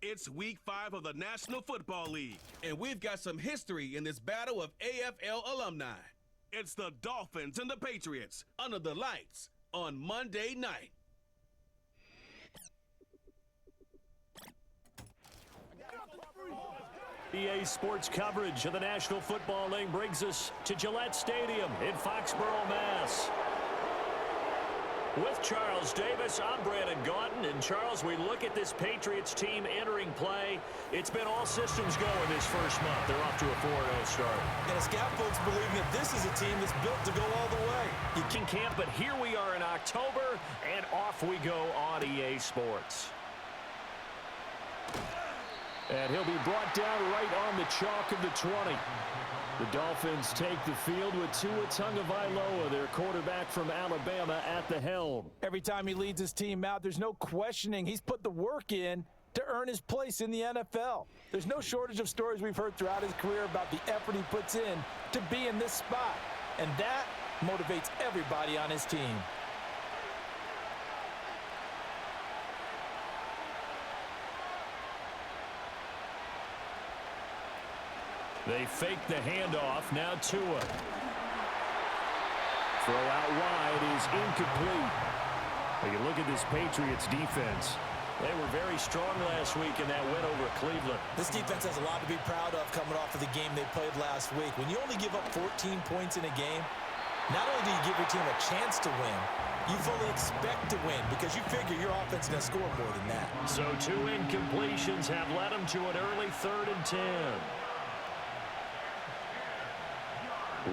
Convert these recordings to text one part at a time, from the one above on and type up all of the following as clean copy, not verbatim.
It's week 5 of the National Football League, and we've got some history in this battle of AFL alumni. It's the Dolphins and the Patriots under the lights on Monday night. EA Sports coverage of the National Football League brings us to Gillette Stadium in Foxborough, Mass. With Charles Davis, I'm Brandon Gaudin. And Charles, we look at this Patriots team entering play. It's been all systems go in this first month. They're off to a 4-0 start. And it's got folks believing that this is a team that's built to go all the way. You can camp, but here we are in October, and off we go on EA Sports. And he'll be brought down right on the chalk of the 20. The Dolphins take the field with Tua Tagovailoa, their quarterback from Alabama, at the helm. Every time he leads his team out, there's no questioning he's put the work in to earn his place in the NFL. There's no shortage of stories we've heard throughout his career about the effort he puts in to be in this spot. And that motivates everybody on his team. They fake the handoff. Now Tua. Throw out wide is incomplete. When you look at this Patriots defense, they were very strong last week in that win over Cleveland. This defense has a lot to be proud of coming off of the game they played last week. When you only give up 14 points in a game, not only do you give your team a chance to win, you fully expect to win because you figure your offense is going to score more than that. So 2 incompletions have led them to an early 3rd and 10.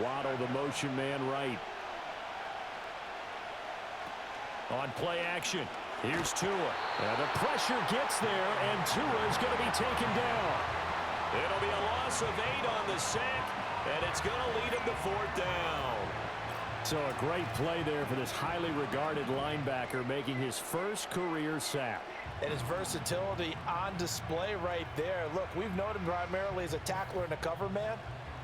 Waddle, the motion man, right. On play action, here's Tua. And the pressure gets there, and Tua is going to be taken down. It'll be a loss of 8 on the sack, and it's going to lead him to 4th down. So a great play there for this highly regarded linebacker making his first career sack. And his versatility on display right there. Look, we've known him primarily as a tackler and a cover man,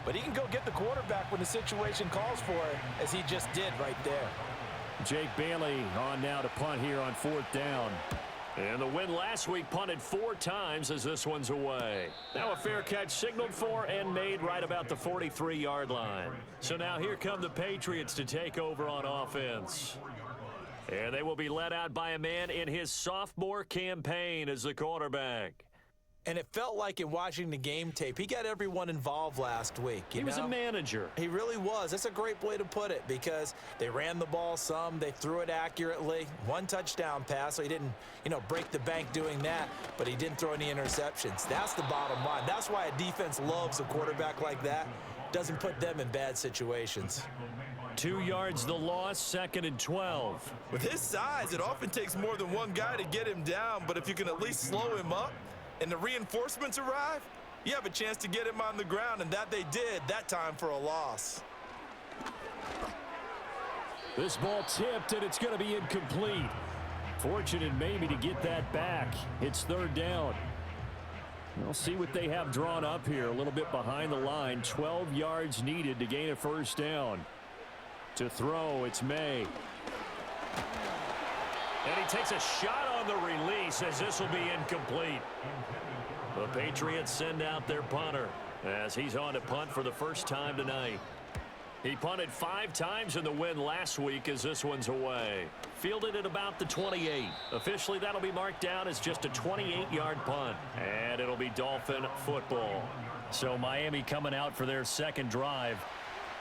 but he can go get the quarterback when the situation calls for it, as he just did right there. Jake Bailey on now to punt here on 4th down. And the win last week punted 4 times as this one's away. Now a fair catch signaled for and made right about the 43-yard line. So now here come the Patriots to take over on offense. And they will be led out by a man in his sophomore campaign as the quarterback. And it felt like in watching the game tape, he got everyone involved last week. He was a manager. He really was. That's a great way to put it because they ran the ball some, they threw it accurately. 1 touchdown pass, so he didn't, break the bank doing that, but he didn't throw any interceptions. That's the bottom line. That's why a defense loves a quarterback like that. Doesn't put them in bad situations. 2 yards the loss, 2nd and 12. With his size, it often takes more than one guy to get him down, but if you can at least slow him up, and the reinforcements arrive, you have a chance to get him on the ground, and that they did that time for a loss. This ball tipped, and it's going to be incomplete. Fortunate maybe to get that back. It's 3rd down. We'll see what they have drawn up here. A little bit behind the line. 12 yards needed to gain a 1st down. To throw, it's May. And he takes a shot on the release as this will be incomplete. The Patriots send out their punter as he's on to punt for the first time tonight. He punted 5 times in the win last week as this one's away. Fielded at about the 28. Officially, that'll be marked down as just a 28-yard punt. And it'll be Dolphin football. So Miami coming out for their 2nd drive.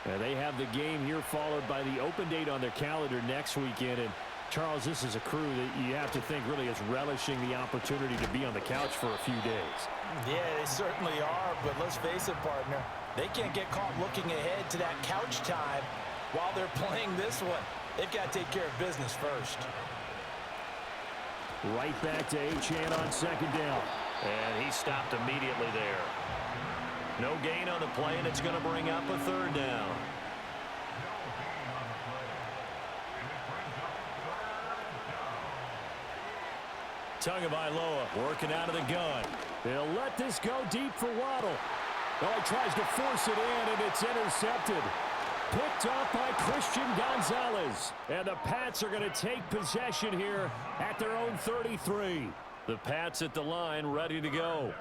They have the game here followed by the open date on their calendar next weekend. And Charles, this is a crew that you have to think really is relishing the opportunity to be on the couch for a few days. Yeah, they certainly are, but let's face it, partner. They can't get caught looking ahead to that couch time while they're playing this one. They've got to take care of business first. Right back to Achane on 2nd down. And he stopped immediately there. No gain on the play, and it's going to bring up a 3rd down. Tagovailoa working out of the gun. They'll let this go deep for Waddle. Oh, he tries to force it in, and it's intercepted. Picked off by Christian Gonzalez. And the Pats are going to take possession here at their own 33. The Pats at the line, ready to go.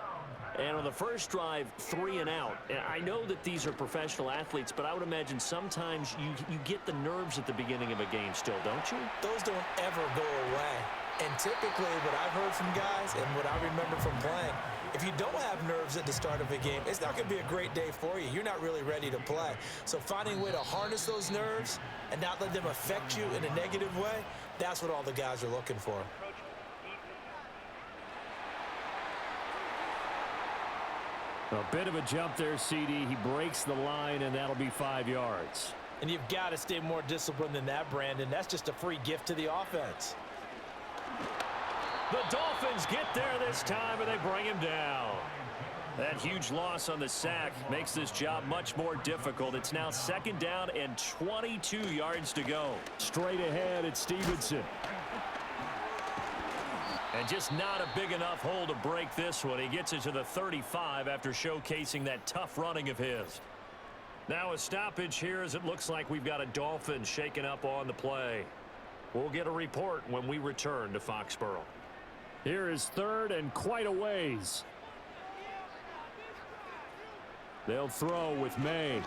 And on the first drive, 3 and out. And I know that these are professional athletes, but I would imagine sometimes you get the nerves at the beginning of a game still, don't you? Those don't ever go away. And typically what I've heard from guys and what I remember from playing, if you don't have nerves at the start of a game, it's not going to be a great day for you. You're not really ready to play. So finding a way to harness those nerves and not let them affect you in a negative way, that's what all the guys are looking for. A bit of a jump there, CD. He breaks the line, and that'll be 5 yards. And you've got to stay more disciplined than that, Brandon. That's just a free gift to the offense. The Dolphins get there this time, and they bring him down. That huge loss on the sack makes this job much more difficult. It's now 2nd down and 22 yards to go. Straight ahead, it's Stevenson. And just not a big enough hole to break this one. He gets it to the 35 after showcasing that tough running of his. Now a stoppage here as it looks like we've got a Dolphin shaken up on the play. We'll get a report when we return to Foxborough. Here is 3rd and quite a ways. They'll throw with May.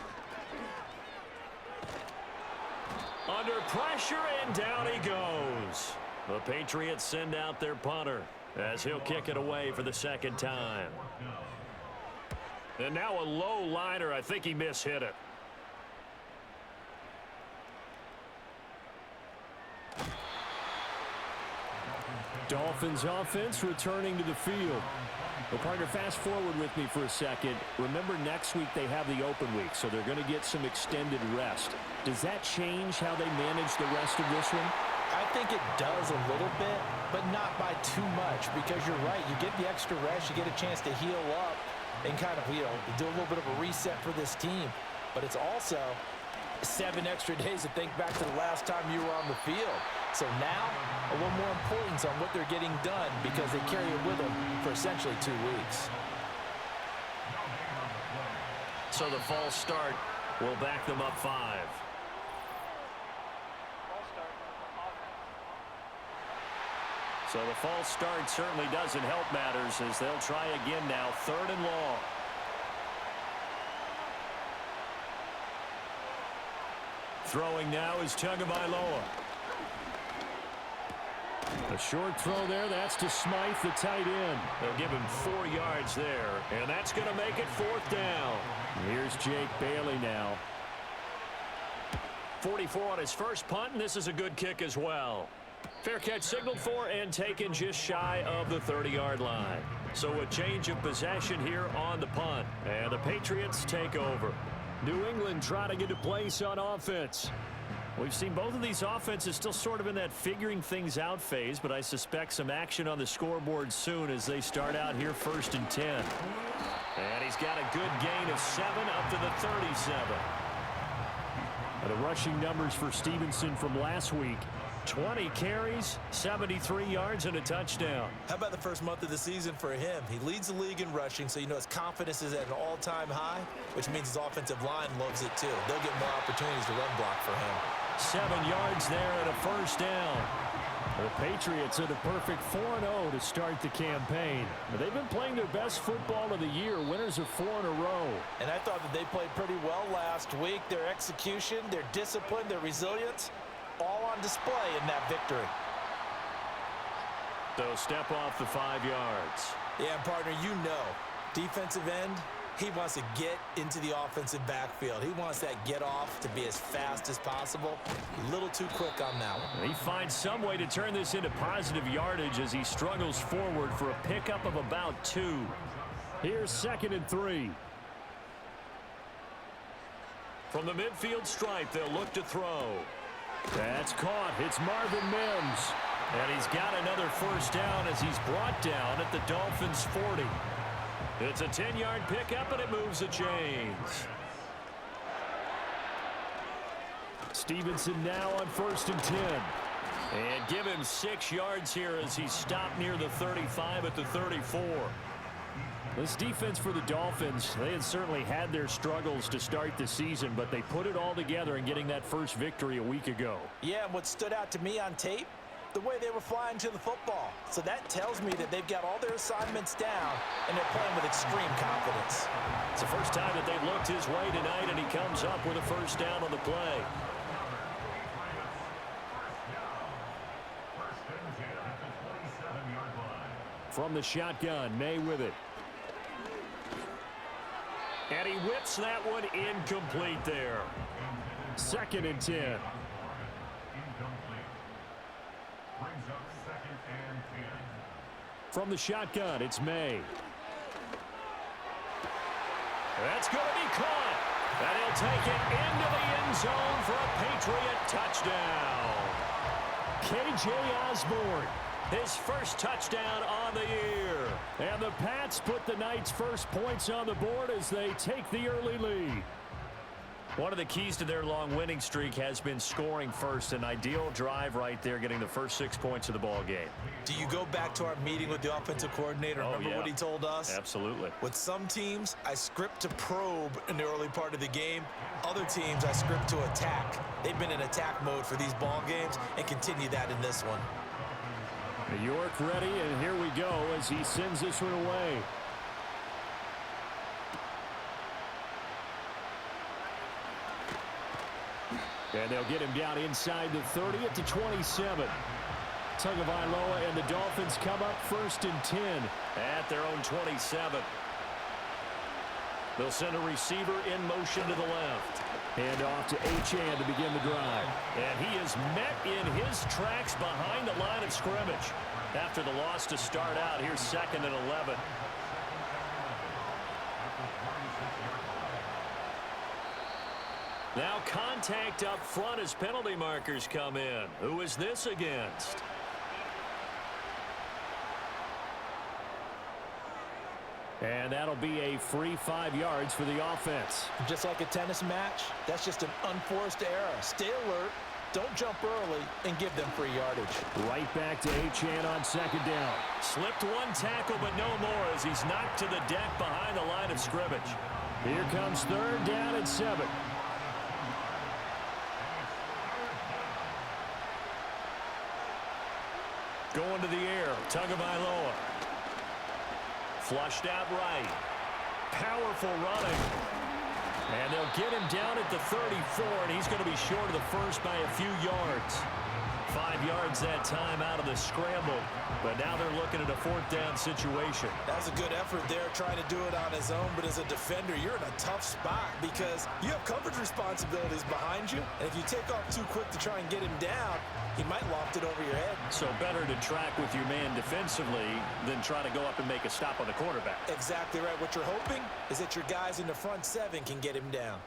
Under pressure, and down he goes. The Patriots send out their punter as he'll kick it away for the 2nd time. And now a low liner. I think he mishit it. Dolphins offense returning to the field. Well, partner, fast forward with me for a second. Remember, next week they have the open week, so they're going to get some extended rest. Does that change how they manage the rest of this one? I think it does a little bit, but not by too much, because you're right. You get the extra rest, you get a chance to heal up and kind of, do a little bit of a reset for this team. But it's also 7 extra days to think back to the last time you were on the field. So now, a little more importance on what they're getting done because they carry it with them for essentially 2 weeks. So the false start will back them up 5. So the false start certainly doesn't help matters as they'll try again now, 3rd and long. Throwing now is Tagovailoa. A short throw there. That's to Smythe, the tight end. They'll give him 4 yards there, and that's going to make it 4th down. Here's Jake Bailey now. 44 on his first punt, and this is a good kick as well. Fair catch signaled for and taken just shy of the 30-yard line. So a change of possession here on the punt, and the Patriots take over. New England trying to get a place on offense. We've seen both of these offenses still sort of in that figuring things out phase, but I suspect some action on the scoreboard soon as they start out here 1st and 10. And he's got a good gain of 7 up to the 37. The rushing numbers for Stevenson from last week. 20 carries, 73 yards, and a touchdown. How about the first month of the season for him? He leads the league in rushing, so his confidence is at an all-time high, which means his offensive line loves it too. They'll get more opportunities to run block for him. 7 yards there and a 1st down. The Patriots are the perfect 4-0 to start the campaign. They've been playing their best football of the year, winners of 4 in a row. And I thought that they played pretty well last week. Their execution, their discipline, their resilience, all on display in that victory. So step off the 5 yards. Yeah, partner, defensive end, he wants to get into the offensive backfield. He wants that get off to be as fast as possible. A little too quick on that one. He finds some way to turn this into positive yardage as he struggles forward for a pickup of about 2. Here's 2nd and 3. From the midfield stripe, they'll look to throw. That's caught. It's Marvin Mims. And he's got another 1st down as he's brought down at the Dolphins' 40. It's a 10-yard pickup, and it moves the chains. Stevenson now on 1st and 10. And give him 6 yards here as he's stopped near the 35 at the 34. This defense for the Dolphins, they had certainly had their struggles to start the season, but they put it all together in getting that first victory a week ago. Yeah, and what stood out to me on tape, the way they were flying to the football. So that tells me that they've got all their assignments down, and they're playing with extreme confidence. It's the first time that they've looked his way tonight, and he comes up with a first down on the play. From the shotgun, May with it. And he whips that one incomplete there. 2nd and 10. From the shotgun, it's May. That's going to be caught. And he'll take it into the end zone for a Patriot touchdown. K.J. Osborne. His first touchdown on the year. And the Pats put the night's first points on the board as they take the early lead. One of the keys to their long winning streak has been scoring first. An ideal drive right there, getting the first 6 points of the ball game. Do you go back to our meeting with the offensive coordinator? Remember what he told us? Absolutely. With some teams, I script to probe in the early part of the game. Other teams, I script to attack. They've been in attack mode for these ball games and continue that in this one. York ready, and here we go as he sends this one away. And they'll get him down inside the 30 at the 27. Tagovailoa and the Dolphins come up 1st and 10. At their own 27. They'll send a receiver in motion to the left. Hand off to Achane to begin the drive. And he is met in his tracks behind the line of scrimmage. After the loss to start out, here's 2nd and 11. Now contact up front as penalty markers come in. Who is this against? And that'll be a free 5 yards for the offense. Just like a tennis match, that's just an unforced error. Stay alert, don't jump early, and give them free yardage. Right back to Achane on 2nd down. Slipped one tackle, but no more as he's knocked to the deck behind the line of scrimmage. Here comes 3rd down and 7. Going to the air, Tagovailoa. Flushed out right. Powerful running. And they'll get him down at the 34, and he's going to be short of the first by a few yards. 5 yards that time out of the scramble. But now they're looking at a 4th down situation. That was a good effort there, trying to do it on his own. But as a defender, you're in a tough spot because you have coverage responsibilities behind you. And if you take off too quick to try and get him down, he might loft it over your head. So better to track with your man defensively than try to go up and make a stop on the quarterback. Exactly right. What you're hoping is that your guys in the front 7 can get him down.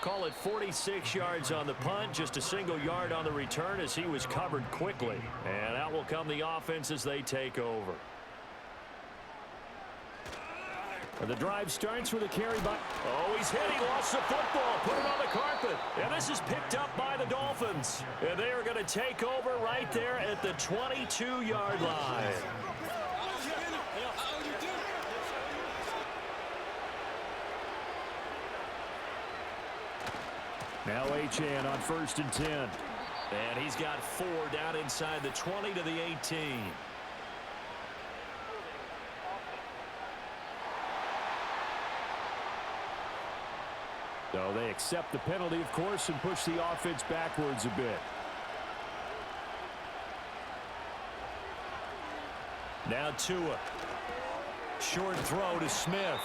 Call it 46 yards on the punt, just a single yard on the return as he was covered quickly. And out will come the offense as they take over. The drive starts with a carry by... Oh, he's hit. He lost the football. Put it on the carpet. And this is picked up by the Dolphins. And they are going to take over right there at the 22-yard line. Now Achane on 1st and 10. And he's got 4 down inside the 20 to the 18. So they accept the penalty, of course, and push the offense backwards a bit. Now Tua. Short throw to Smith.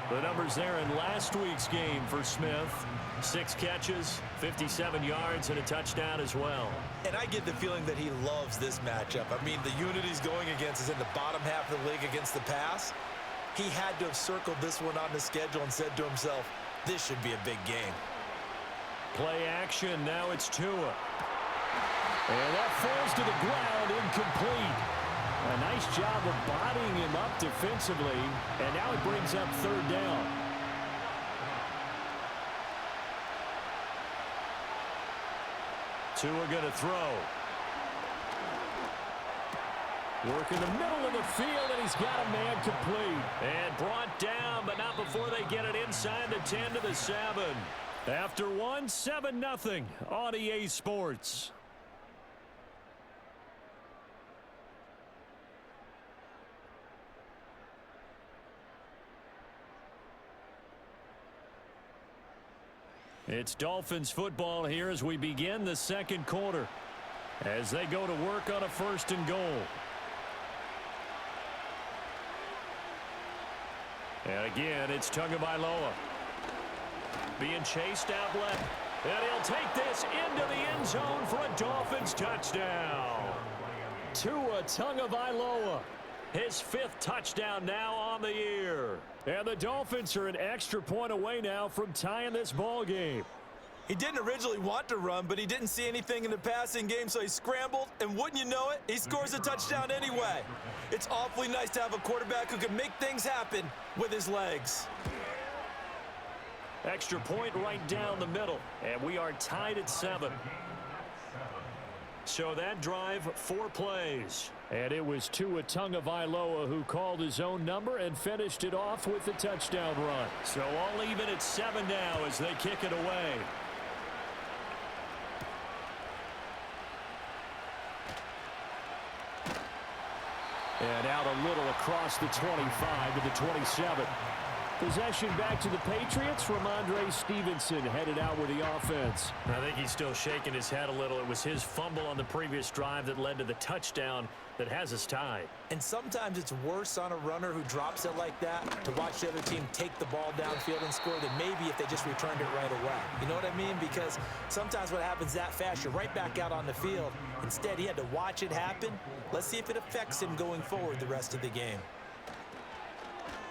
The numbers there in last week's game for Smith. 6 catches, 57 yards, and a touchdown as well. And I get the feeling that he loves this matchup. I mean, the unit he's going against is in the bottom half of the league against the pass. He had to have circled this one on the schedule and said to himself, this should be a big game. Play action. Now it's Tua. And that falls to the ground, incomplete. A nice job of bodying him up defensively, and now it brings up 3rd down. Tua going to throw. Work in the middle of the field, and he's got a man complete. And brought down, but not before they get it inside the 10 to the 7. After one, 7-0 on EA Sports. It's Dolphins football here as we begin the second quarter, as they go to work on a 1st and goal. And again, it's Tagovailoa being chased out left. And he'll take this into the end zone for a Dolphins touchdown. Tua Tagovailoa, his 5th touchdown now on the year. And the Dolphins are an extra point away now from tying this ball game. He didn't originally want to run, but he didn't see anything in the passing game, so he scrambled, and wouldn't you know it, he scores a touchdown anyway. It's awfully nice to have a quarterback who can make things happen with his legs. Extra point right down the middle, and we are tied at 7. So that drive, 4 plays. And it was Tua Tagovailoa who called his own number and finished it off with the touchdown run. So all even at 7 now as they kick it away. And out a little across the 25 to the 27. Possession back to the Patriots. Ramondre Stevenson headed out with the offense. I think he's still shaking his head a little. It was his fumble on the previous drive that led to the touchdown that has us tied. And sometimes it's worse on a runner who drops it like that to watch the other team take the ball downfield and score than maybe if they just returned it right away. You know what I mean? Because sometimes what happens that fast, you're right back out on the field. Instead, he had to watch it happen. Let's see if it affects him going forward the rest of the game.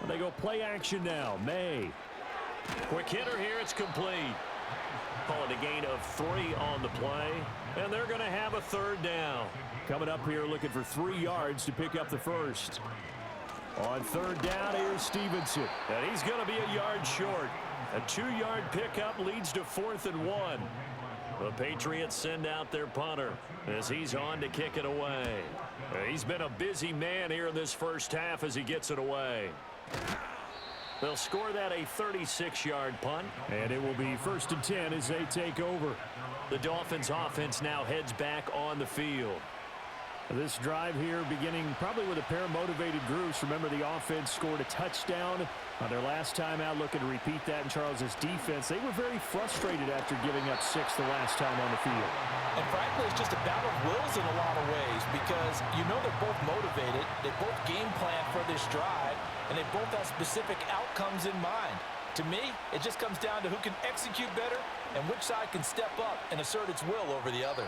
They go play action now. May. Quick hitter here. It's complete. Call it a gain of 3 on the play. And they're going to have a 3rd down. Coming up here looking for 3 yards to pick up the first. On 3rd down, here's Stevenson. And he's going to be a yard short. A 2-yard pickup leads to 4th and 1. The Patriots send out their punter as he's on to kick it away. He's been a busy man here in this first half as he gets it away. They'll score that a 36-yard punt. And it will be 1st and 10 as they take over. The Dolphins offense now heads back on the field. This drive here beginning probably with a pair of motivated groups. Remember, the offense scored a touchdown on their last time out. Looking to repeat that in Charles's defense. They were very frustrated after giving up 6 the last time on the field. And frankly, it's just a battle of wills in a lot of ways because you know they're both motivated. They both game plan for this drive, and they both have specific outcomes in mind. To me, it just comes down to who can execute better and which side can step up and assert its will over the other.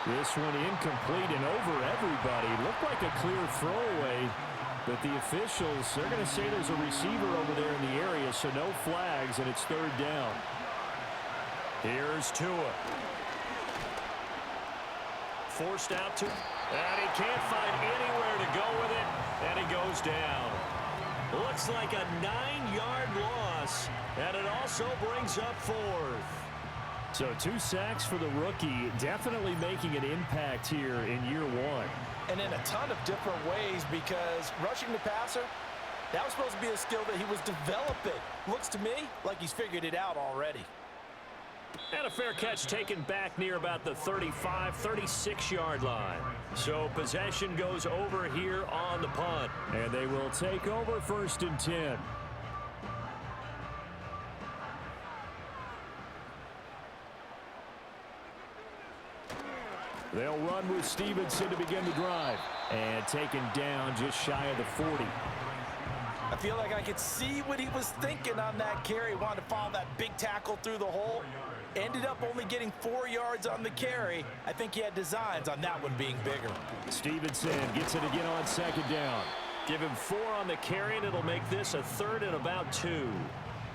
This one incomplete and over everybody. Looked like a clear throwaway, but the officials, they're going to say there's a receiver over there in the area, so no flags, and it's 3rd down. Here's Tua. Forced out to, and he can't find anywhere to go with it, and he goes down. Looks like a 9-yard loss, and it also brings up 4th. So 2 sacks for the rookie, definitely making an impact here in year 1. And in a ton of different ways because rushing the passer, that was supposed to be a skill that he was developing. Looks to me like he's figured it out already. And a fair catch taken back near about the 35, 36-yard line. So possession goes over here on the punt. And they will take over 1st and 10. They'll run with Stevenson to begin the drive. And taken down just shy of the 40. I feel like I could see what he was thinking on that carry. Wanted to follow that big tackle through the hole. Ended up only getting 4 yards on the carry. I think he had designs on that one being bigger. Stevenson gets it again on 2nd down. Give him 4 on the carry, and it'll make this a 3rd and about 2.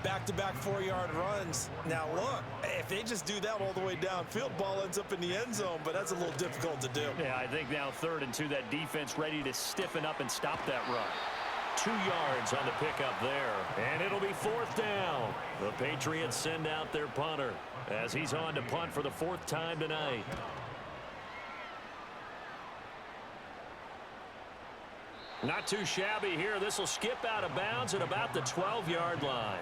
Back-to-back 4-yard runs. Now look, if they just do that all the way downfield, ball ends up in the end zone, but that's a little difficult to do. Yeah, I think now 3rd and 2, that defense ready to stiffen up and stop that run. 2 yards on the pickup there, and it'll be 4th down. The Patriots send out their punter as he's on to punt for the 4th time tonight. Not too shabby here. This will skip out of bounds at about the 12-yard line.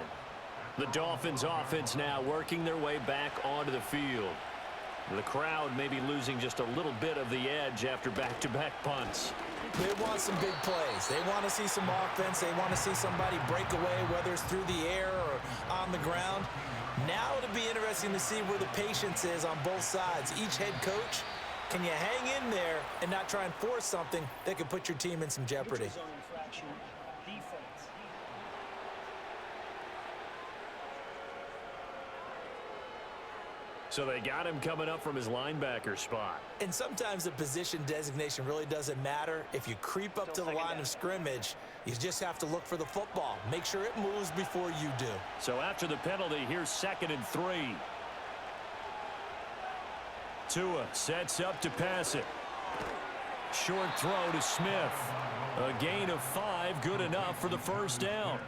The Dolphins offense now working their way back onto the field. The crowd may be losing just a little bit of the edge after back-to-back punts. They want some big plays. They want to see some offense. They want to see somebody break away, whether it's through the air or on the ground. Now it'll be interesting to see where the patience is on both sides. Each head coach, can you hang in there and not try and force something that could put your team in some jeopardy? So they got him coming up from his linebacker spot. And sometimes the position designation really doesn't matter. If you creep up to the line of scrimmage, you just have to look for the football. Make sure it moves before you do. So after the penalty, here's 2nd and 3. Tua sets up to pass it. Short throw to Smith. A gain of 5, good enough for the first down.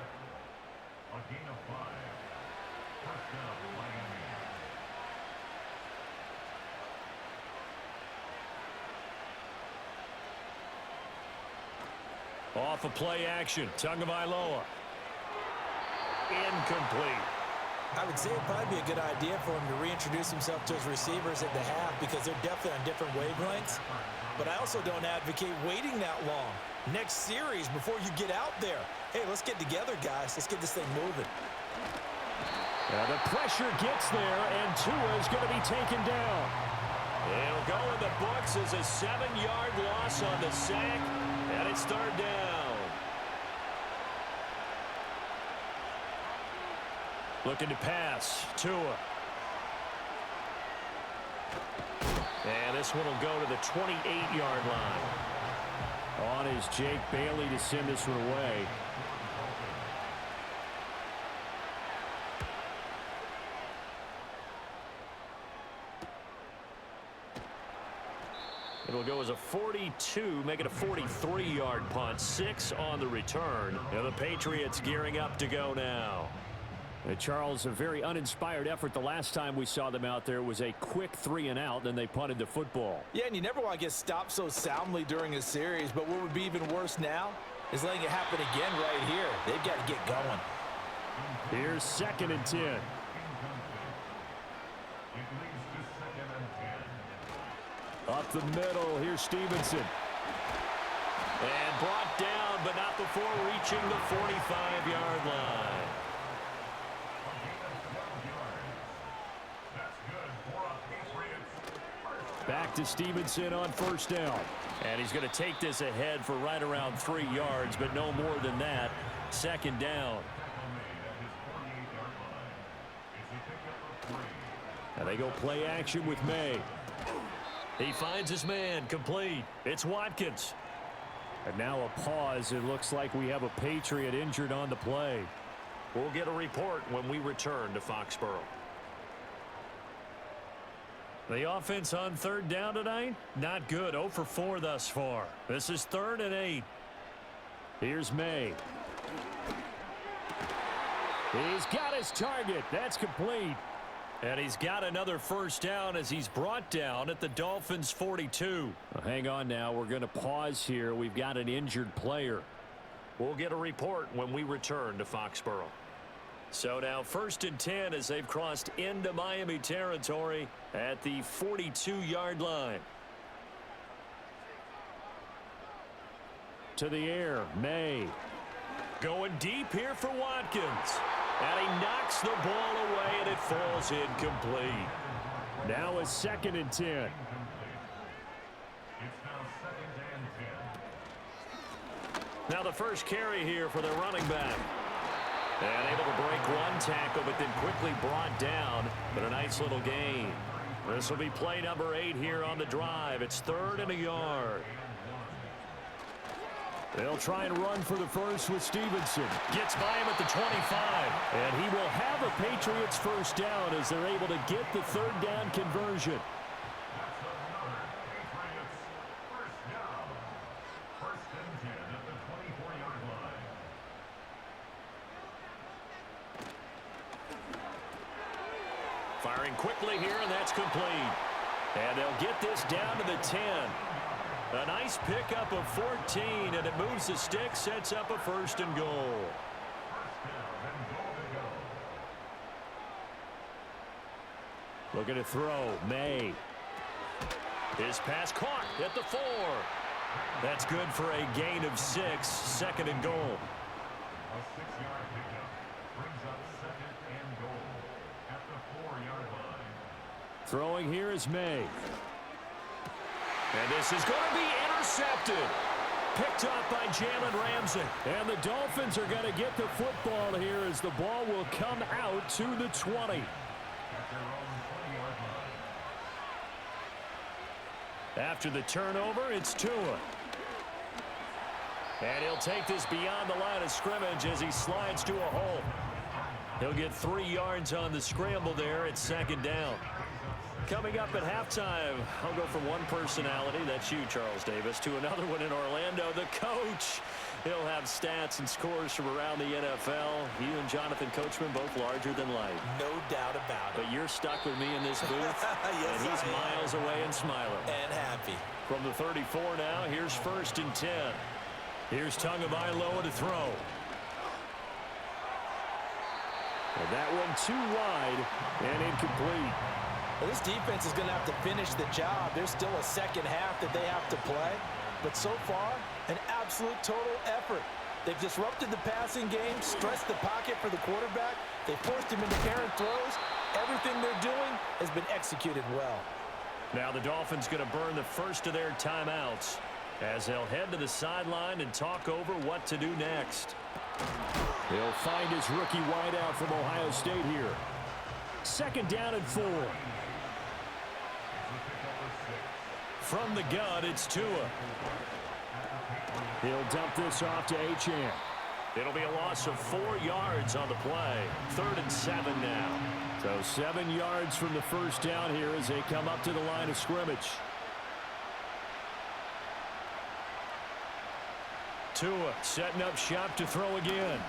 Off of play action, Tagovailoa. Incomplete. I would say it'd probably be a good idea for him to reintroduce himself to his receivers at the half because they're definitely on different wavelengths. But I also don't advocate waiting that long. Next series before you get out there. Hey, let's get together, guys. Let's get this thing moving. The pressure gets there, and Tua is going to be taken down. It'll go in the books as a 7-yard loss on the sack, and it's 3rd down. Looking to pass, Tua. And this one will go to the 28-yard line. On is Jake Bailey to send this one away. It'll go as a 42, make it a 43-yard punt, 6 on the return. And the Patriots gearing up to go now. Charles, a very uninspired effort. The last time we saw them out there was a quick 3-and-out, then they punted the football. Yeah, and you never want to get stopped so soundly during a series, but what would be even worse now is letting it happen again right here. They've got to get going. Here's 2nd and 10. Up the middle, here's Stevenson. And brought down, but not before reaching the 45-yard line. Back to Stevenson on 1st down. And he's going to take this ahead for right around 3 yards, but no more than that. 2nd down. And they go play action with May. He finds his man, complete. It's Watkins. And now a pause. It looks like we have a Patriot injured on the play. We'll get a report when we return to Foxborough. The offense on 3rd down tonight, not good. 0 for 4 thus far. This is 3rd and 8. Here's May. He's got his target. That's complete. And he's got another first down as he's brought down at the Dolphins' 42. Well, hang on now. We're going to pause here. We've got an injured player. We'll get a report when we return to Foxborough. So now 1st and 10 as they've crossed into Miami territory at the 42-yard line. To the air, May. Going deep here for Watkins. And he knocks the ball away, and it falls incomplete. Now a 2nd and 10. Now the first carry here for the running back. And able to break one tackle, but then quickly brought down. But a nice little gain. This will be play number 8 here on the drive. It's 3rd and a yard. They'll try and run for the first with Stevenson. Gets by him at the 25. And he will have a Patriots first down as they're able to get the 3rd down conversion. Firing quickly here, and that's complete. And they'll get this down to the 10. A nice pickup of 14, and it moves the stick, sets up a 1st and goal. Looking to throw. May. His pass caught at the 4. That's good for a gain of 6. 2nd and goal. A 6-yard pickup brings up 2nd and goal at the 4-yard line. Throwing here is May. And this is going to be intercepted. Picked up by Jalen Ramsey. And the Dolphins are going to get the football here as the ball will come out to the 20. At their own 20-yard line. After the turnover, it's Tua. And he'll take this beyond the line of scrimmage as he slides to a hole. He'll get 3 yards on the scramble there at 2nd down. Coming up at halftime, I'll go from one personality, that's you, Charles Davis, to another one in Orlando, the coach. He'll have stats and scores from around the NFL. You and Jonathan Coachman both larger than life. No doubt about it. But you're stuck with me in this booth, yes, and he's miles away and smiling. And happy. From the 34 now, here's 1st and 10. Here's Tagovailoa to throw. And that one too wide and incomplete. Well, this defense is going to have to finish the job. There's still a second half that they have to play. But so far, an absolute total effort. They've disrupted the passing game, stressed the pocket for the quarterback. They forced him into errant throws. Everything they're doing has been executed well. Now the Dolphins going to burn the first of their timeouts as they'll head to the sideline and talk over what to do next. He'll find his rookie wideout from Ohio State here. 2nd down and 4. From the gun, it's Tua. He'll dump this off to Achane. It'll be a loss of 4 yards on the play. 3rd and 7 now. So 7 yards from the first down here as they come up to the line of scrimmage. Tua setting up shop to throw again.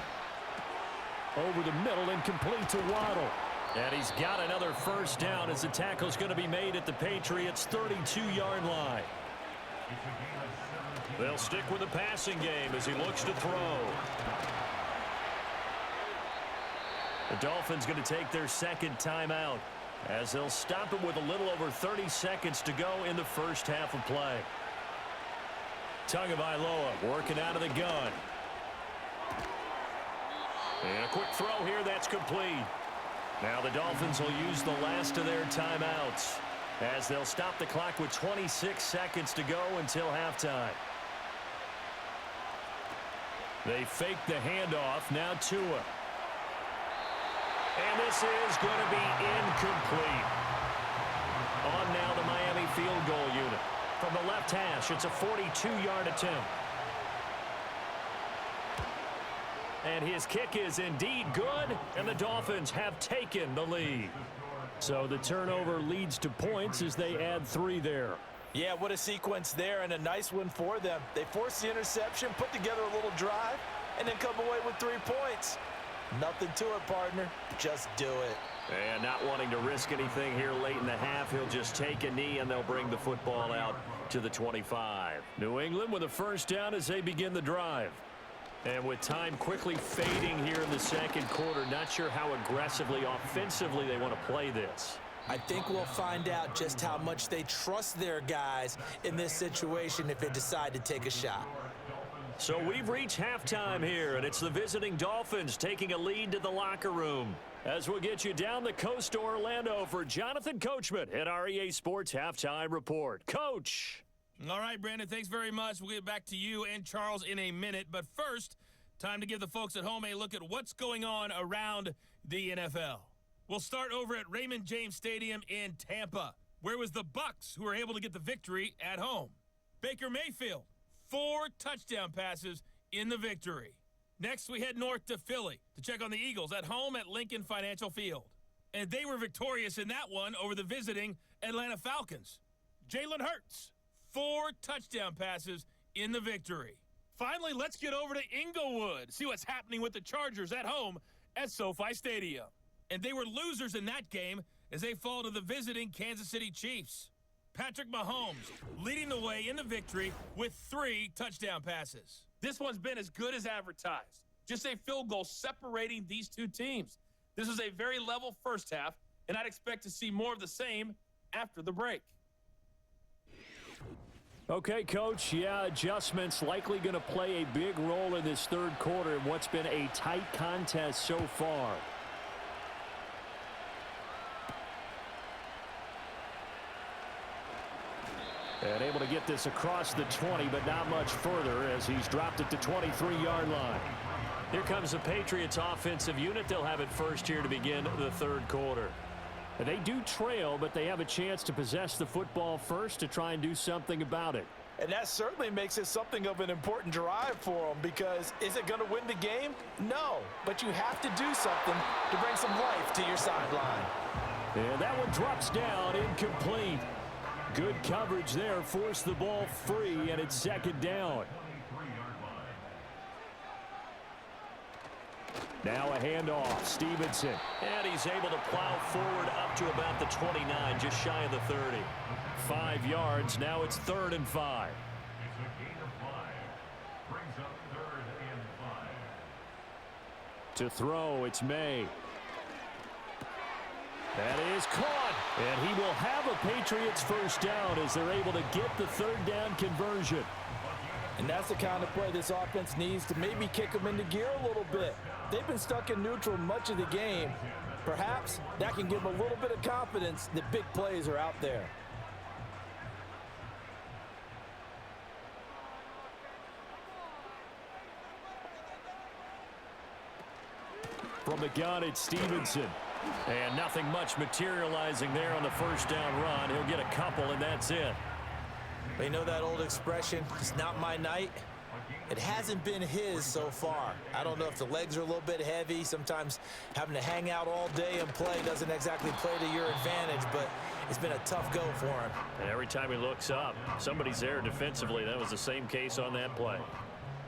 Over the middle and complete to Waddle. And he's got another first down as the tackle's going to be made at the Patriots' 32-yard line. They'll stick with the passing game as he looks to throw. The Dolphins going to take their 2nd timeout as they'll stop it with a little over 30 seconds to go in the first half of play. Tagovailoa working out of the gun. And a quick throw here, that's complete. Now the Dolphins will use the last of their timeouts as they'll stop the clock with 26 seconds to go until halftime. They fake the handoff, now Tua. And this is going to be incomplete. On now the Miami field goal unit. From the left hash, it's a 42-yard attempt. And his kick is indeed good, and the Dolphins have taken the lead. So the turnover leads to points as they add 3 there. Yeah, what a sequence there, and a nice one for them. They forced the interception, put together a little drive, and then come away with 3 points. Nothing to it, partner. Just do it. And not wanting to risk anything here late in the half, he'll just take a knee, and they'll bring the football out to the 25. New England with a first down as they begin the drive. And with time quickly fading here in the second quarter, not sure how aggressively, offensively they want to play this. I think we'll find out just how much they trust their guys in this situation if they decide to take a shot. So we've reached halftime here, and it's the visiting Dolphins taking a lead to the locker room. As we'll get you down the coast to Orlando for Jonathan Coachman at our EA Sports Halftime Report. Coach! All right, Brandon, thanks very much. We'll get back to you and Charles in a minute. But first, time to give the folks at home a look at what's going on around the NFL. We'll start over at Raymond James Stadium in Tampa. Where was the Bucks who were able to get the victory at home? Baker Mayfield, 4 touchdown passes in the victory. Next, we head north to Philly to check on the Eagles at home at Lincoln Financial Field. And they were victorious in that one over the visiting Atlanta Falcons. Jalen Hurts, 4 touchdown passes in the victory. Finally, let's get over to Inglewood, see what's happening with the Chargers at home at SoFi Stadium. And they were losers in that game as they fall to the visiting Kansas City Chiefs. Patrick Mahomes leading the way in the victory with 3 touchdown passes. This one's been as good as advertised. Just a field goal separating these two teams. This was a very level first half, and I'd expect to see more of the same after the break. Okay, Coach, yeah, adjustments likely going to play a big role in this third quarter in what's been a tight contest so far. And able to get this across the 20, but not much further as he's dropped it to 23-yard line. Here comes the Patriots offensive unit. They'll have it first here to begin the third quarter. They do trail, but they have a chance to possess the football first to try and do something about it. And that certainly makes it something of an important drive for them, because is it going to win the game? No, but you have to do something to bring some life to your sideline. And that one drops down, incomplete. Good coverage there, forced the ball free, and it's second down. Now a handoff, Stevenson. And he's able to plow forward up to about the 29, just shy of the 30. 5 yards, now it's 3rd and 5. It's a gain of 5. Brings up 3rd and 5. To throw, it's May. That is caught, and he will have a Patriots first down as they're able to get the 3rd down conversion. And that's the kind of play this offense needs to maybe kick them into gear a little bit. They've been stuck in neutral much of the game. Perhaps that can give them a little bit of confidence that big plays are out there. From the gun, it's Stevenson. And nothing much materializing there on the first down run. He'll get a couple, and that's it. But you know that old expression, it's not my night? It hasn't been his so far. I don't know if the legs are a little bit heavy. Sometimes having to hang out all day and play doesn't exactly play to your advantage, but it's been a tough go for him. And every time he looks up, somebody's there defensively. That was the same case on that play.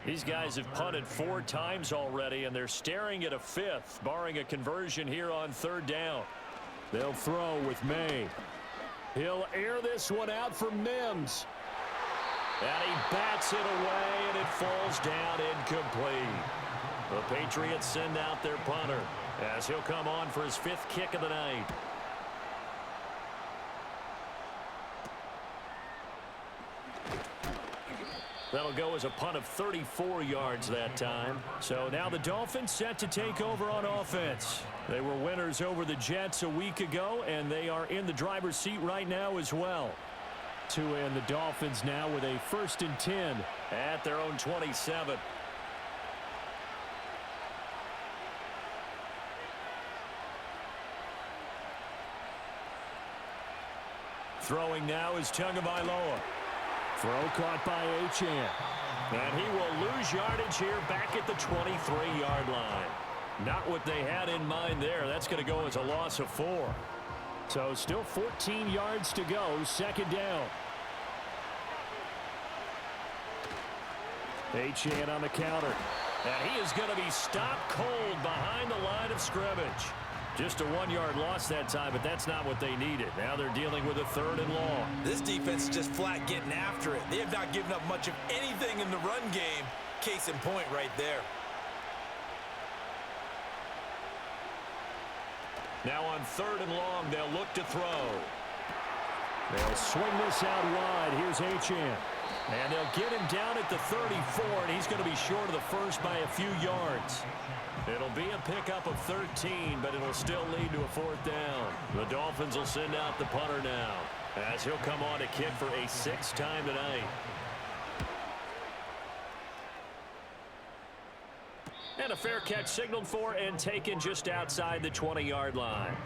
These guys have punted 4 times already, and they're staring at a 5th, barring a conversion here on 3rd down. They'll throw with May. He'll air this one out for Mims. And he bats it away, and it falls down incomplete. The Patriots send out their punter as he'll come on for his 5th kick of the night. That'll go as a punt of 34 yards that time. So now the Dolphins set to take over on offense. They were winners over the Jets a week ago, and they are in the driver's seat right now as well. And the Dolphins now with a 1st and 10 at their own 27. Throwing now is Tagovailoa. Throw caught by Achane. And he will lose yardage here back at the 23-yard line. Not what they had in mind there. That's going to go as a loss of 4. So still 14 yards to go, 2nd down. Achane on the counter. And he is going to be stopped cold behind the line of scrimmage. Just a 1-yard loss that time, but that's not what they needed. Now they're dealing with a 3rd and long. This defense is just flat getting after it. They have not given up much of anything in the run game. Case in point right there. Now on 3rd and long, they'll look to throw. They'll swing this out wide. Here's Achane. And they'll get him down at the 34, and he's going to be short of the first by a few yards. It'll be a pickup of 13, but it'll still lead to a 4th down. The Dolphins will send out the punter now, as he'll come on to kick for a 6th time tonight. And a fair catch signaled for and taken just outside the 20-yard line.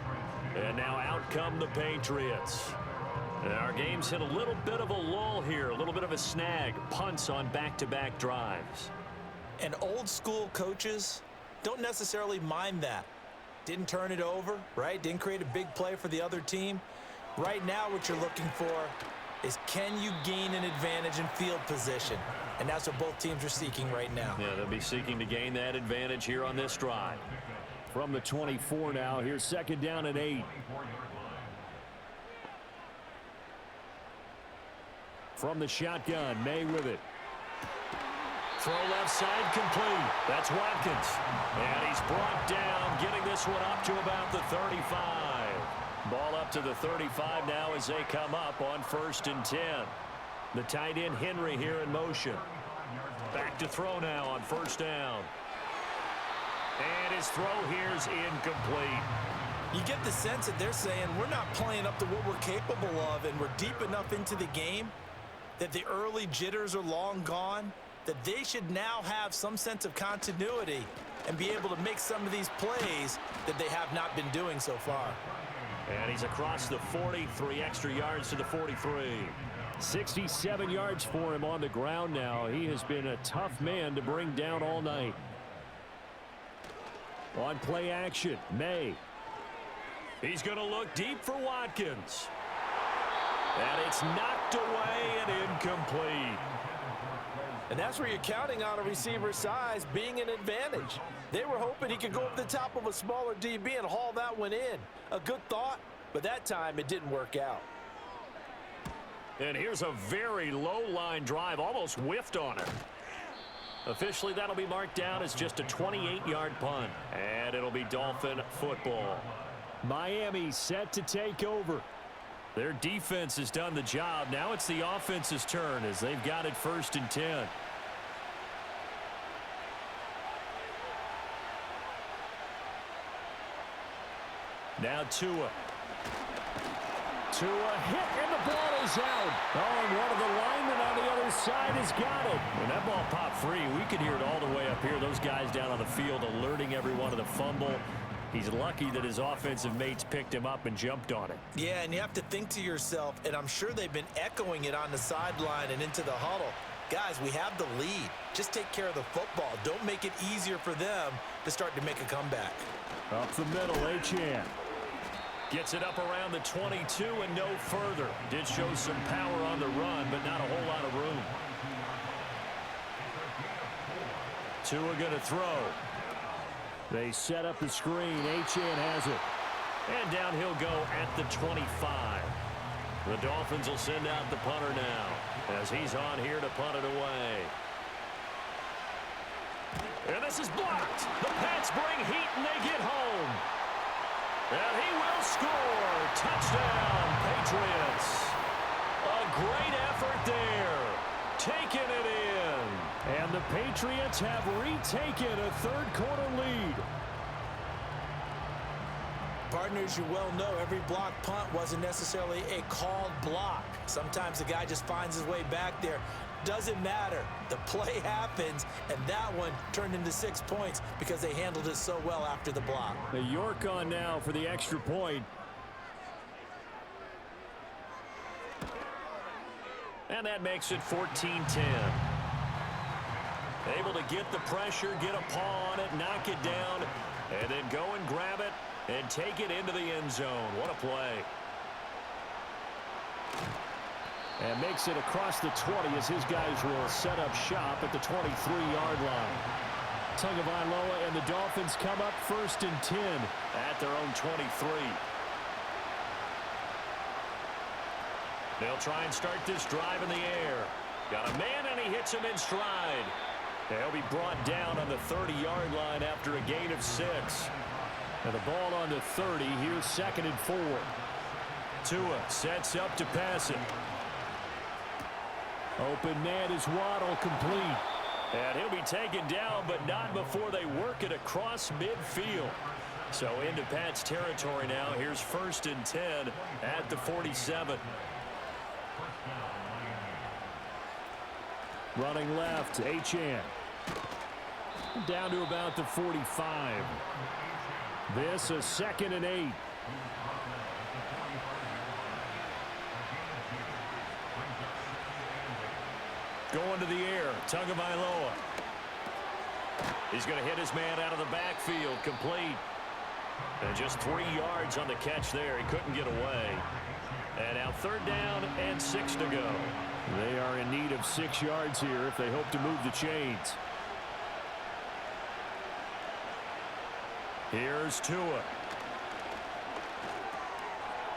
And now out come the Patriots. And our game's hit a little bit of a lull here, a little bit of a snag. Punts on back-to-back drives. And old school coaches don't necessarily mind that. Didn't turn it over, right? Didn't create a big play for the other team. Right now what you're looking for is, can you gain an advantage in field position? And that's what both teams are seeking right now. Yeah, they'll be seeking to gain that advantage here on this drive. From the 24 now, here's 2nd down and 8. From the shotgun, May with it. Throw left side complete. That's Watkins. And he's brought down, getting this one up to about the 35. Ball up to the 35 now as they come up on 1st and 10. The tight end Henry here in motion. Back to throw now on 1st down. And his throw here's incomplete. You get the sense that they're saying we're not playing up to what we're capable of, and we're deep enough into the game that the early jitters are long gone, that they should now have some sense of continuity and be able to make some of these plays that they have not been doing so far. And he's across the 40, 3 extra yards to the 43. 67 yards for him on the ground now. He has been a tough man to bring down all night. On play action, May. He's going to look deep for Watkins. And it's knocked away and incomplete. And that's where you're counting on a receiver's size being an advantage. They were hoping he could go up the top of a smaller DB and haul that one in. A good thought, but that time it didn't work out. And here's a very low line drive, almost whiffed on it. Officially, that'll be marked down as just a 28-yard punt. And it'll be Dolphin football. Miami set to take over. Their defense has done the job. Now it's the offense's turn as they've got it 1st and 10. Now Tua. Tua hit, and the ball is out. Oh, and one of the linemen on the other side has got it. When that ball popped free, we could hear it all the way up here. Those guys down on the field alerting everyone of the fumble. He's lucky that his offensive mates picked him up and jumped on it. Yeah, and you have to think to yourself, and I'm sure they've been echoing it on the sideline and into the huddle. Guys, we have the lead. Just take care of the football. Don't make it easier for them to start to make a comeback. Up the middle, Achane. Gets it up around the 22 and no further. Did show some power on the run, but not a whole lot of room. Tua going to throw. They set up the screen. Achane has it. And down he'll go at the 25. The Dolphins will send out the punter now as he's on here to punt it away. And this is blocked. The Pats bring heat and they get home. And he will score. Touchdown, Patriots. A great effort there. Taking it in. And the Patriots have retaken a third-quarter lead. Partners, you well know every block punt wasn't necessarily a called block. Sometimes the guy just finds his way back there. Doesn't matter. The play happens, and that one turned into 6 points because they handled it so well after the block. The York on now for the extra point. And that makes it 14-10. Able to get the pressure, get a paw on it, knock it down, and then go and grab it and take it into the end zone. What a play. And makes it across the 20 as his guys will set up shop at the 23-yard line. Tagovailoa and the Dolphins come up 1st and 10 at their own 23. They'll try and start this drive in the air. Got a man, and he hits him in stride. They'll be brought down on the 30-yard line after a gain of 6. And the ball on the 30. Here's 2nd and 4. Tua sets up to pass it. Open man is Waddle, complete. And he'll be taken down, but not before they work it across midfield. So into Pat's territory now. Here's 1st and 10 at the 47. Running left, Achane. Down to about the 45. This a 2nd and 8. Going to the air, Tagovailoa. He's going to hit his man out of the backfield, complete. And just 3 yards on the catch there. He couldn't get away. And now 3rd down and 6 to go. They are in need of 6 yards here if they hope to move the chains. Here's Tua.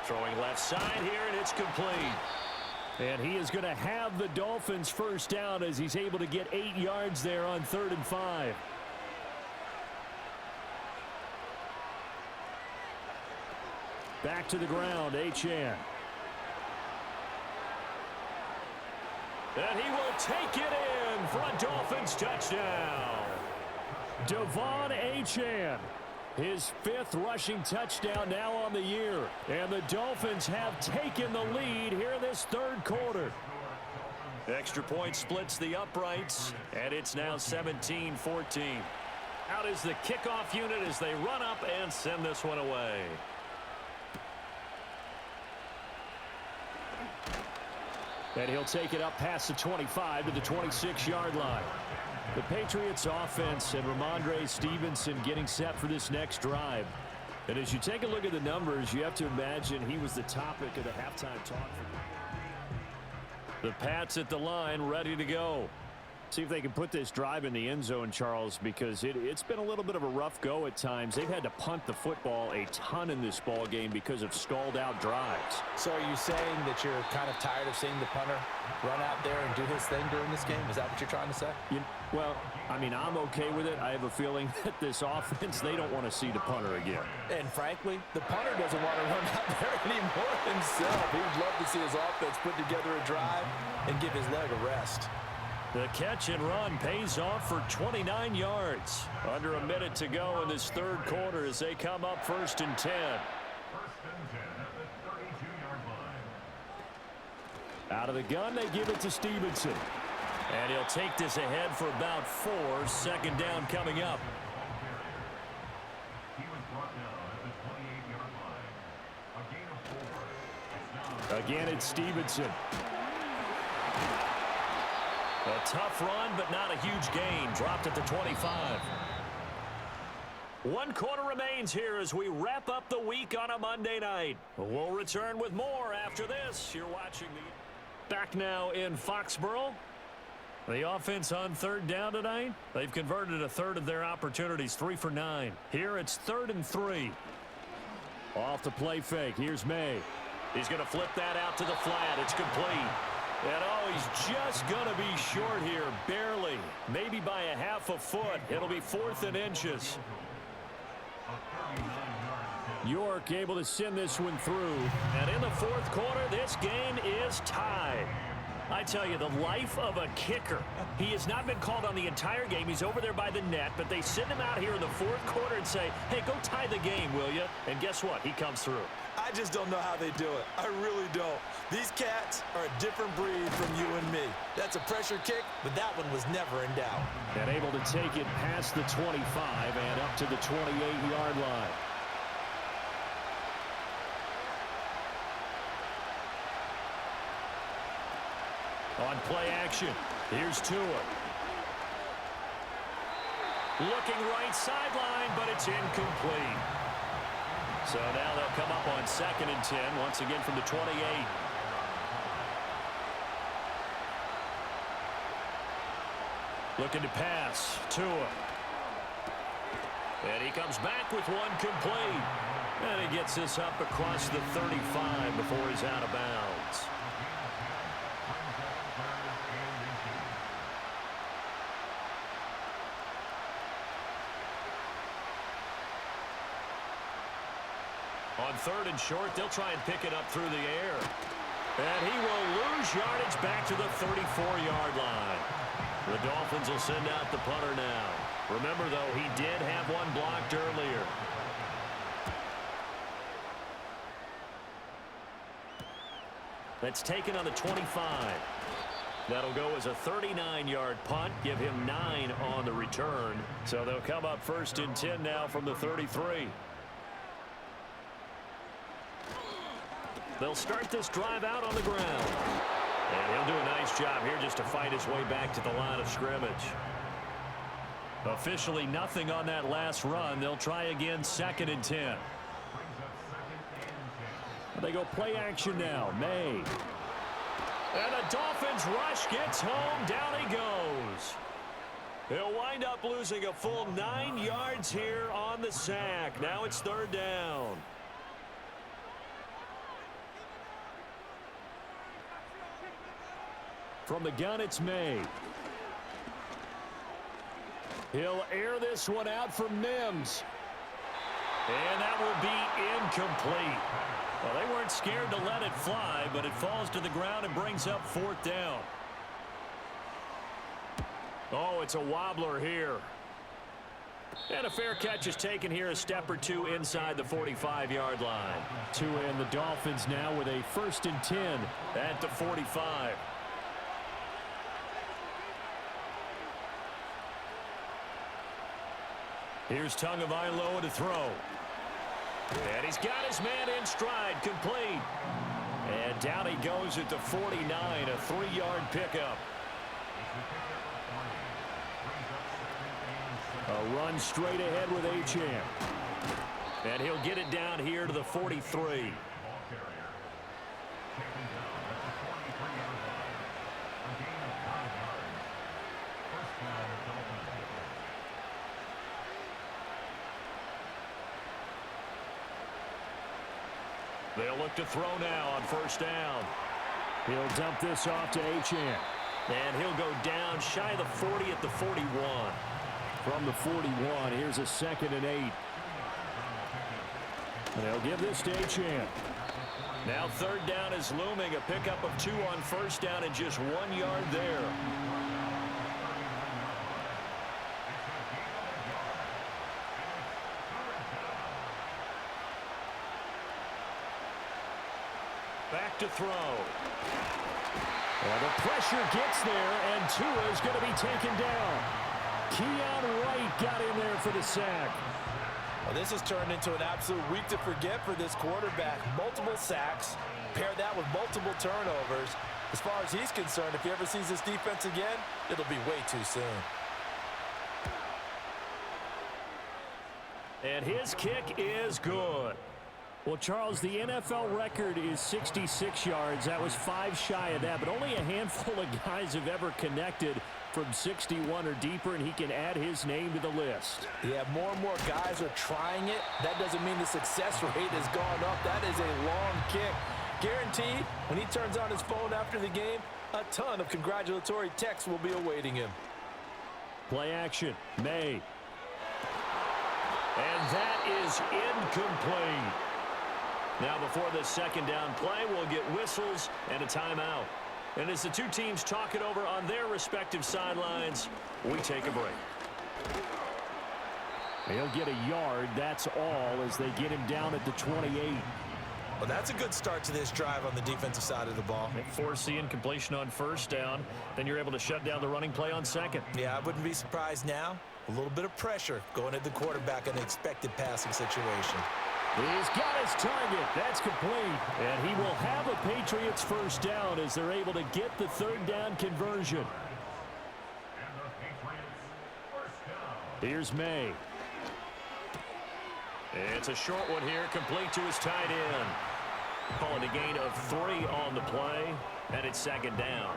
Throwing left side here, and it's complete. And he is going to have the Dolphins 1st down as he's able to get 8 yards there on 3rd and 5. Back to the ground, Achane. And he will take it in for a Dolphins touchdown. Devon Achane, his 5th rushing touchdown now on the year. And the Dolphins have taken the lead here in this 3rd quarter. Extra point splits the uprights, and it's now 17-14. Out is the kickoff unit as they run up and send this one away. And he'll take it up past the 25 to the 26-yard line. The Patriots offense and Ramondre Stevenson getting set for this next drive. And as you take a look at the numbers, you have to imagine he was the topic of the halftime talk. The Pats at the line, ready to go. See if they can put this drive in the end zone, Charles, because it's been a little bit of a rough go at times. They've had to punt the football a ton in this ball game because of stalled-out drives. So are you saying that you're kind of tired of seeing the punter run out there and do his thing during this game? Is that what you're trying to say? Well, I mean, I'm okay with it. I have a feeling that this offense, they don't want to see the punter again. And frankly, the punter doesn't want to run out there anymore himself. He would love to see his offense put together a drive and give his leg a rest. The catch and run pays off for 29 yards. Under a minute to go in this 3rd quarter as they come up 1st and 10. 1st and 10 at the 32-yard line. Out of the gun, they give it to Stevenson. And he'll take this ahead for about 4. 2nd down coming up. He was brought down at the 28-yard line. A gain of 4. Again, it's Stevenson. A tough run, but not a huge gain. Dropped at the 25. 1 quarter remains here as we wrap up the week on a Monday night. We'll return with more after this. You're watching the... Back now in Foxborough. The offense on 3rd down tonight. They've converted a 1/3 of their opportunities, 3 for 9. Here it's 3rd and 3. Off the play fake. Here's May. He's going to flip that out to the flat. It's complete. And oh, he's just going to be short here, barely. Maybe by a half a foot. It'll be 4th and inches. York able to send this one through. And in the 4th quarter, this game is tied. I tell you, the life of a kicker. He has not been called on the entire game. He's over there by the net, but they send him out here in the 4th quarter and say, hey, go tie the game, will you? And guess what? He comes through. I just don't know how they do it. I really don't. These cats are a different breed from you and me. That's a pressure kick, but that one was never in doubt. And able to take it past the 25 and up to the 28-yard line. On play action, here's Tua. Looking right sideline, but it's incomplete. So now they'll come up on 2nd and 10, once again from the 28. Looking to pass, Tua. And he comes back with one complete. And he gets this up across the 35 before he's out of bounds. On 3rd and short, they'll try and pick it up through the air. And he will lose yardage back to the 34-yard line. The Dolphins will send out the punter now. Remember, though, he did have one blocked earlier. That's taken on the 25. That'll go as a 39-yard punt, give him 9 on the return. So they'll come up 1st and 10 now from the 33. They'll start this drive out on the ground. And he'll do a nice job here just to fight his way back to the line of scrimmage. Officially nothing on that last run. They'll try again 2nd and 10. They go play action now. May. And the Dolphins rush gets home. Down he goes. He'll wind up losing a full 9 yards here on the sack. Now it's 3rd down. From the gun, it's May. He'll air this one out for Mims. And that will be incomplete. Well, they weren't scared to let it fly, but it falls to the ground and brings up 4th down. Oh, it's a wobbler here. And a fair catch is taken here a step or two inside the 45-yard line. Tua and the Dolphins now with a 1st and 10 at the 45. Here's Tagovailoa to throw. And he's got his man in stride, complete. And down he goes at the 49, a 3-yard pickup. A run straight ahead with Achane. And he'll get it down here to the 43. They'll look to throw now on 1st down. He'll dump this off to Achane. And he'll go down shy of the 40 at the 41. From the 41, here's a 2nd and 8. And they'll give this to Achane. Now 3rd down is looming. A pickup of 2 on 1st down and just 1 yard there. Back to throw. Well, the pressure gets there, and Tua's going to be taken down. Keon Wright got in there for the sack. Well, this has turned into an absolute week to forget for this quarterback. Multiple sacks, pair that with multiple turnovers. As far as he's concerned, if he ever sees this defense again, it'll be way too soon. And his kick is good. Well, Charles, the NFL record is 66 yards. That was 5 shy of that, but only a handful of guys have ever connected from 61 or deeper, and he can add his name to the list. Yeah, more and more guys are trying it. That doesn't mean the success rate has gone up. That is a long kick. Guaranteed, when he turns on his phone after the game, a ton of congratulatory texts will be awaiting him. Play action, May. And that is incomplete. Now before this 2nd down play, we'll get whistles and a timeout. And as the two teams talk it over on their respective sidelines, we take a break. They'll get a yard, that's all, as they get him down at the 28. Well, that's a good start to this drive on the defensive side of the ball. Force the incompletion on 1st down, then you're able to shut down the running play on 2nd. Yeah, I wouldn't be surprised now. A little bit of pressure going at the quarterback in an expected passing situation. He's got his target. That's complete. And he will have a Patriots 1st down as they're able to get the 3rd down conversion. Here's May. It's a short one here, complete to his tight end. Calling a gain of 3 on the play, and it's 2nd down.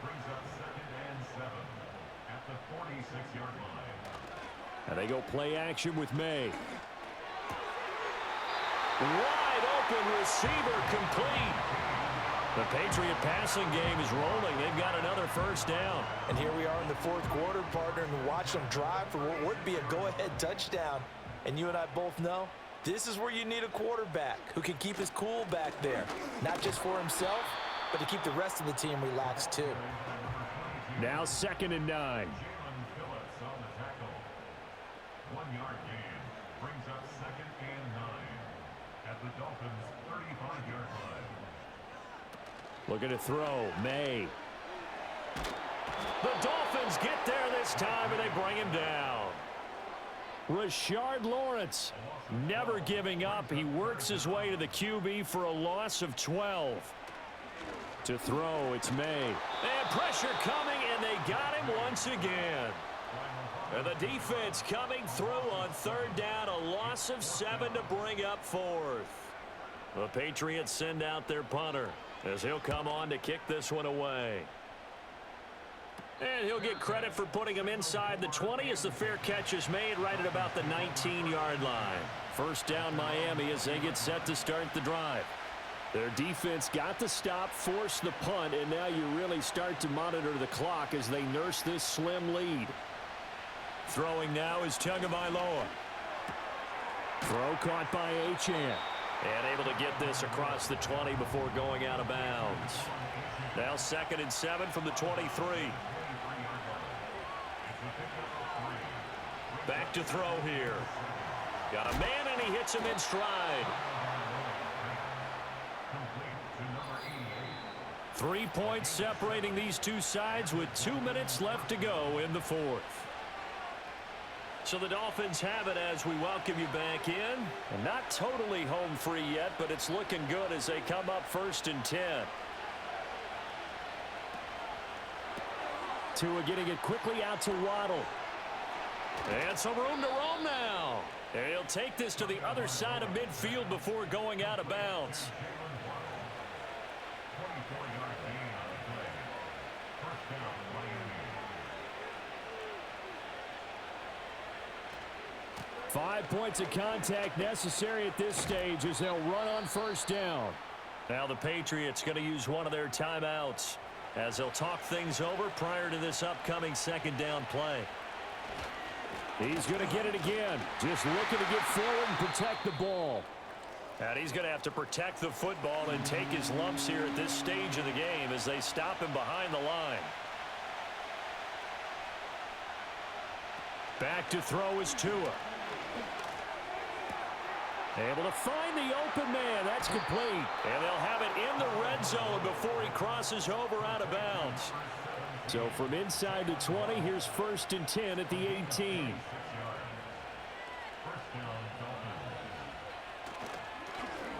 Brings up 2nd and 7 at the 46-yard line. And they go play action with May. Wide open receiver, complete. The Patriot passing game is rolling. They've got another 1st down. And here we are in the 4th quarter, partner, and watch them drive for what would be a go-ahead touchdown. And you and I both know this is where you need a quarterback who can keep his cool back there. Not just for himself, but to keep the rest of the team relaxed too. Now 2nd and 9. Jalen Phillips on the tackle. 1-yard gain brings up 2nd and 9 at the Dolphins' 35-yard line. Looking to throw, May. The Dolphins get there this time, and they bring him down. Rashard Lawrence, never giving up. He works his way to the QB for a loss of 12. To throw, it's May. And pressure coming, and they got him once again. And the defense coming through on 3rd down, a loss of 7 to bring up 4th. The Patriots send out their punter as he'll come on to kick this one away. And he'll get credit for putting him inside the 20 as the fair catch is made right at about the 19-yard line. 1st down Miami as they get set to start the drive. Their defense got the stop, forced the punt, and now you really start to monitor the clock as they nurse this slim lead. Throwing now is Tagovailoa. Throw caught by Achane. And able to get this across the 20 before going out of bounds. Now 2nd and 7 from the 23. Back to throw here. Got a man, and he hits him in stride. 3 points separating these two sides with 2 minutes left to go in the 4th. So the Dolphins have it as we welcome you back in. And not totally home free yet, but it's looking good as they come up 1st and 10. Tua getting it quickly out to Waddle. And some room to roam now. And he'll take this to the other side of midfield before going out of bounds. 24-yard gain on the play. First down, Miami. 5 points of contact necessary at this stage as they'll run on 1st down. Now the Patriots going to use one of their timeouts as they'll talk things over prior to this upcoming 2nd down play. He's going to get it again. Just looking to get forward and protect the ball. And he's going to have to protect the football and take his lumps here at this stage of the game as they stop him behind the line. Back to throw is Tua. Able to find the open man. That's complete. And they'll have it in the red zone before he crosses over out of bounds. So from inside the 20, here's 1st and 10 at the 18.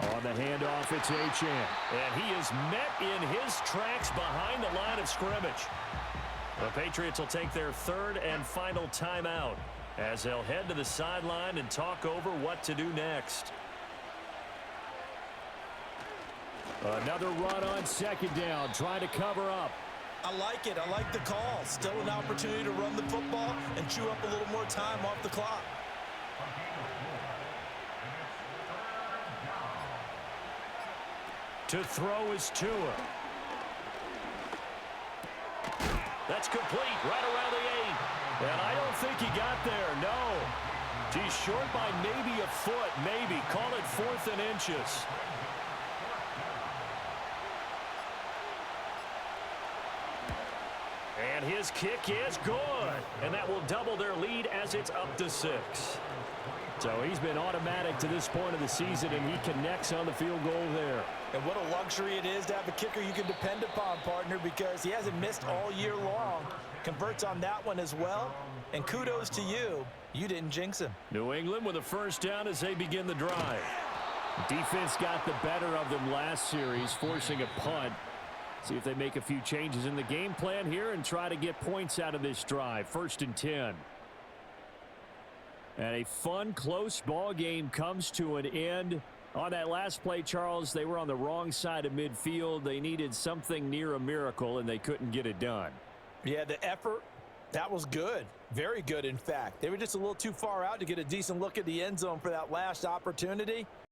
On the handoff, it's Achane. And he is met in his tracks behind the line of scrimmage. The Patriots will take their 3rd and final timeout as they'll head to the sideline and talk over what to do next. Another run on 2nd down, trying to cover up. I like it. I like the call. Still an opportunity to run the football and chew up a little more time off the clock. To throw is Tua. That's complete right around the 8. And I don't think he got there, no. He's short by maybe a foot, maybe. Call it 4th and inches. And his kick is good. And that will double their lead as it's up to 6. So he's been automatic to this point of the season, and he connects on the field goal there. And what a luxury it is to have a kicker you can depend upon, partner, because he hasn't missed all year long. Converts on that one as well. And kudos to you. You didn't jinx him. New England with a 1st down as they begin the drive. Defense got the better of them last series, forcing a punt. See if they make a few changes in the game plan here and try to get points out of this drive. 1st and 10. And a fun, close ball game comes to an end. On that last play, Charles, they were on the wrong side of midfield. They needed something near a miracle, and they couldn't get it done. Yeah, the effort, that was good. Very good, in fact. They were just a little too far out to get a decent look at the end zone for that last opportunity.